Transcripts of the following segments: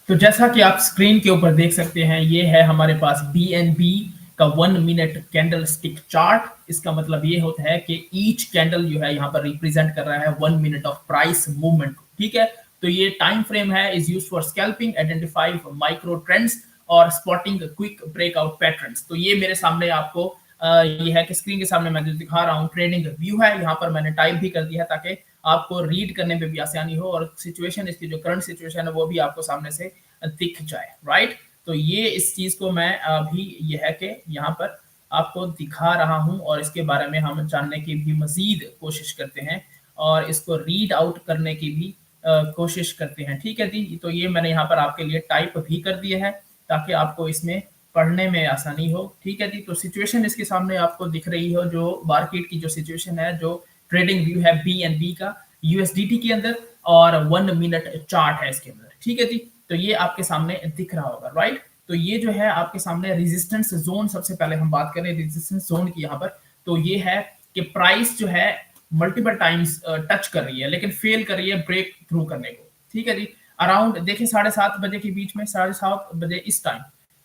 तो जैसा कि आप स्क्रीन के ऊपर देख सकते हैं, ये है हमारे पास BNB का 1 मिनट कैंडल स्टिक चार्ट। इसका मतलब ये होता है कि ईच कैंडल जो है यहाँ पर रिप्रेजेंट कर रहा है 1 मिनट ऑफ प्राइस मूवमेंट। ठीक है, तो ये टाइम फ्रेम है, is use for scalping, identify micro trends और स्पॉटिंग क्विक ब्रेकआउट पैटर्न्स। तो ये मेरे सामने आपको ये है कि स्क्रीन के सामने मैं जो दिखा रहा हूँ ट्रेडिंग व्यू है, यहाँ पर मैंने टाइप भी कर दिया है ताकि आपको रीड करने में भी आसानी हो और सिचुएशन, इसकी जो करंट सिचुएशन है वो भी आपको सामने से दिख जाए। राइट, तो ये इस चीज को मैं अभी ये है कि यहाँ पर आपको दिखा रहा हूँ और इसके बारे में हम जानने की भी मजीद कोशिश करते हैं और इसको रीड आउट करने की भी कोशिश करते हैं। ठीक है जी, तो ये मैंने यहाँ पर आपके लिए टाइप भी कर दिया है ताकि आपको इसमें पढ़ने में आसानी हो। ठीक है जी, तो सिचुएशन इसके सामने आपको दिख रही हो, जो मार्केट की जो सिचुएशन है, जो ट्रेडिंग व्यू है BNB का USDT के अंदर और 1 मिनट चार्ट है इसके अंदर। ठीक है जी, तो ये आपके सामने दिख रहा होगा। राइट, तो ये जो है आपके सामने रेजिस्टेंस जोन, सबसे पहले हम बात करें रेजिस्टेंस जोन की यहाँ पर, तो ये है कि प्राइस जो है मल्टीपल टाइम्स टच कर रही है लेकिन फेल कर रही है ब्रेक थ्रू करने को। ठीक है जी, अराउंड देखिए 7:30 बजे के बीच में, 7:30 बजे इस टाइम,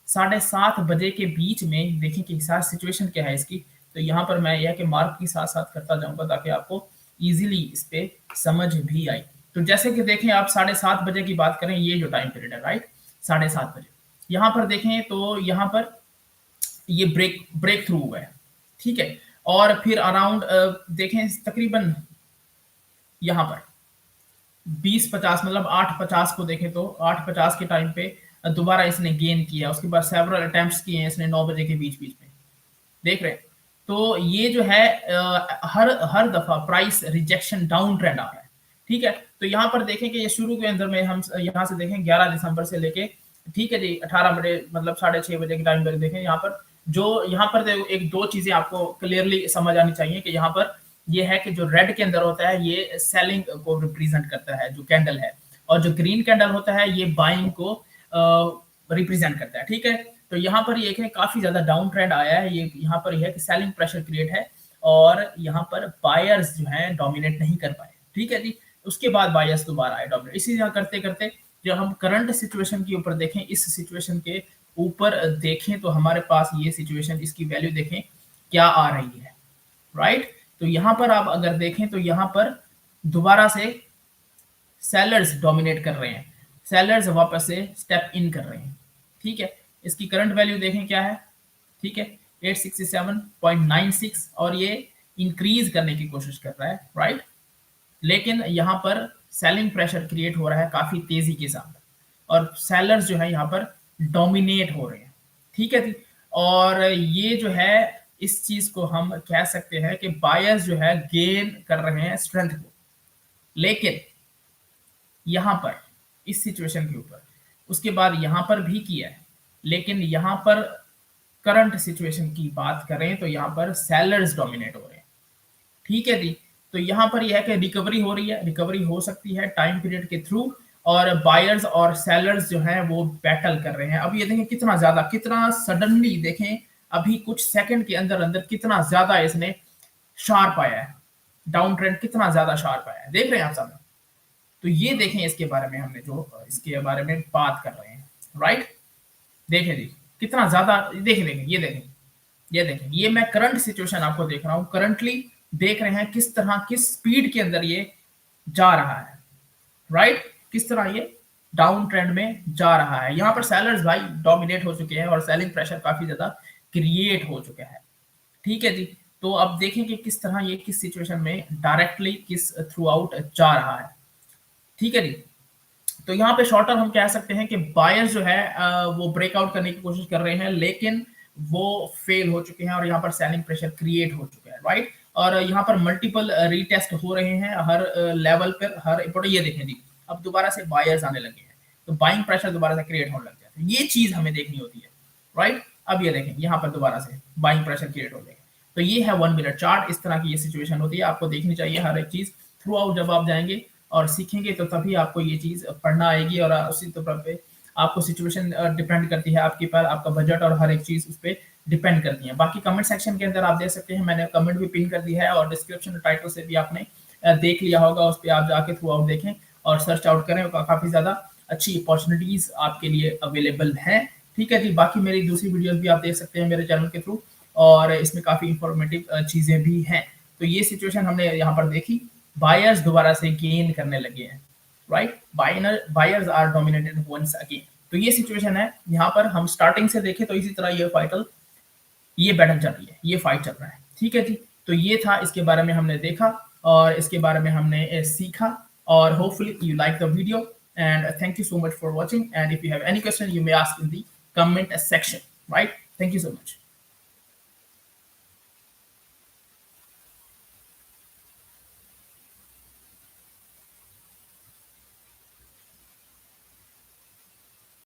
7:30 बजे के बीच में देखिए कि साथ सिचुएशन क्या है इसकी। तो यहाँ पर मैं यह कि मार्क के साथ साथ करता जाऊंगा ताकि आपको इजीली इस पे समझ भी आए। तो जैसे कि देखें आप 7:30 बजे की बात करें, ये जो टाइम पीरियड है, राइट, 7:30 बजे, यहाँ पर देखें तो यहाँ पर ये ब्रेक थ्रू हुआ है। ठीक है, और फिर अराउंड देखें तकरीबन यहाँ पर 20:50 मतलब 8:50 को देखें तो 8:50 के टाइम पे दोबारा इसने गेन किया। उसके बाद सेवरल अटेम्प्ट्स किए हैं इसने 9 बजे के बीच बीच में, देख रहे हैं। तो ये जो है हर हर दफा प्राइस रिजेक्शन डाउन ट्रेंड आ रहा है। ठीक है, तो यहाँ पर देखें कि ये शुरू के अंदर में हम यहाँ से देखें 11 दिसंबर से लेके, ठीक है जी, 18 बजे मतलब 6:30 बजे के टाइम पर देखें, यहाँ पर जो यहाँ पर एक दो चीजें आपको क्लियरली समझ आनी चाहिए कि यहाँ पर ये है कि जो रेड के अंदर होता है ये सेलिंग को रिप्रेजेंट करता है जो कैंडल है, और जो ग्रीन कैंडल होता है ये बाइंग को रिप्रेजेंट करता है। ठीक है, तो यहाँ पर ये है काफी ज्यादा डाउन ट्रेंड आया है, ये यहाँ पर यह है कि सेलिंग प्रेशर क्रिएट है और यहाँ पर बायर्स जो हैं डोमिनेट नहीं कर पाए। ठीक है जी, उसके बाद बायर्स दोबारा आए डोमिनेट। इसी तरह करते करते जब हम करंट सिचुएशन के ऊपर देखें, इस सिचुएशन के ऊपर देखें तो हमारे पास ये सिचुएशन, इसकी वैल्यू देखें क्या आ रही है। राइट, तो यहाँ पर आप अगर देखें तो यहाँ पर दोबारा से सेलर्स डोमिनेट कर रहे हैं, सेलर्स वापस से स्टेप इन कर रहे हैं। ठीक है, इसकी करंट वैल्यू देखें क्या है। ठीक है, 867.96 और ये इंक्रीज करने की कोशिश कर रहा है। राइट, लेकिन यहाँ पर सेलिंग प्रेशर क्रिएट हो रहा है काफी तेजी के साथ और सेलर्स जो है यहाँ पर डोमिनेट हो रहे हैं। ठीक है जी, और ये जो है इस चीज को हम कह सकते हैं कि बायर्स जो है गेन कर रहे हैं स्ट्रेंथ को, लेकिन यहाँ पर इस सिचुएशन के ऊपर उसके बाद यहाँ पर भी किया है, लेकिन यहाँ पर करंट सिचुएशन की बात करें तो यहाँ पर सेलर्स डोमिनेट हो रहे हैं। ठीक है जी, तो यहाँ पर यह है कि रिकवरी हो रही है, रिकवरी हो सकती है टाइम पीरियड के थ्रू, और बायर्स और सेलर्स जो हैं वो बैटल कर रहे हैं। अब ये देखें कितना ज्यादा, कितना सडनली, देखें अभी कुछ सेकंड के अंदर अंदर कितना ज्यादा इसने शार्प आया है, डाउन ट्रेंड कितना ज्यादा शार्प आया है, देख रहे हैं आप सामने। तो ये देखें इसके बारे में हमने जो इसके बारे में बात कर रहे हैं। राइट, देखें जी कितना ज्यादा, देखें देखें ये देखें, ये देखें, ये मैं करंट सिचुएशन आपको देख रहा हूं, करंटली देख रहे हैं किस तरह, किस स्पीड के अंदर ये जा रहा है। राइट, किस तरह ये डाउन ट्रेंड में जा रहा है। यहाँ पर सेलर्स भाई डोमिनेट हो चुके हैं और सेलिंग प्रेशर काफी ज्यादा क्रिएट हो चुका है। ठीक है जी, तो अब देखें कि किस तरह ये किस सिचुएशन में डायरेक्टली किस थ्रू आउट जा रहा है। ठीक है जी, तो यहाँ पे शॉर्टर हम कह सकते हैं कि बायर्स जो है वो ब्रेकआउट करने की कोशिश कर रहे हैं लेकिन वो फेल हो चुके हैं और यहाँ पर सेलिंग प्रेशर क्रिएट हो चुका है। राइट, और यहाँ पर मल्टीपल रीटेस्ट हो रहे हैं हर लेवल पर, हर इंपॉर्टेंट। ये देखें जी, अब दोबारा से बायर्स आने लगे हैं तो बाइंग प्रेशर दोबारा से क्रिएट होने लग जाता है। ये चीज हमें देखनी होती है। राइट, अब ये देखें यहाँ पर दोबारा से बाइंग प्रेशर क्रिएट हो जाएगा। तो ये है 1 मिनट चार्ट, इस तरह की ये सिचुएशन होती है, आपको देखनी चाहिए हर एक चीज थ्रू आउट। जब आप जाएंगे और सीखेंगे तो तभी आपको ये चीज पढ़ना आएगी, और उसी तरह पे आपको सिचुएशन डिपेंड करती है आपके पर, आपका बजट और हर एक चीज उस पर डिपेंड करती है। बाकी कमेंट सेक्शन के अंदर आप देख सकते हैं, मैंने कमेंट भी पिन कर दिया है और डिस्क्रिप्शन टाइटल से भी आपने देख लिया होगा, उस पर आप जाके थ्रू आउट देखें और सर्च आउट करें, काफी ज्यादा अच्छी अपॉर्चुनिटीज आपके लिए अवेलेबल हैं। ठीक है जी, बाकी मेरी दूसरी वीडियोस भी आप देख सकते हैं मेरे चैनल के थ्रू, और इसमें काफी इंफॉर्मेटिव चीजें भी हैं। तो ये सिचुएशन हमने यहाँ पर देखी, बायर्स दोबारा से गेन करने लगे हैं, right, buyers are dominated once again. तो ये सिचुएशन है, यहाँ पर हम स्टार्टिंग से देखें तो इसी तरह ये बैटल चल रही है, ये फाइट चल रहा है। ठीक है जी, तो ये था, इसके बारे में हमने देखा और इसके बारे में हमने सीखा, और hopefully you like the video, and thank you so much for watching, and if you have any question you may ask in the comment section, right. Thank you so much.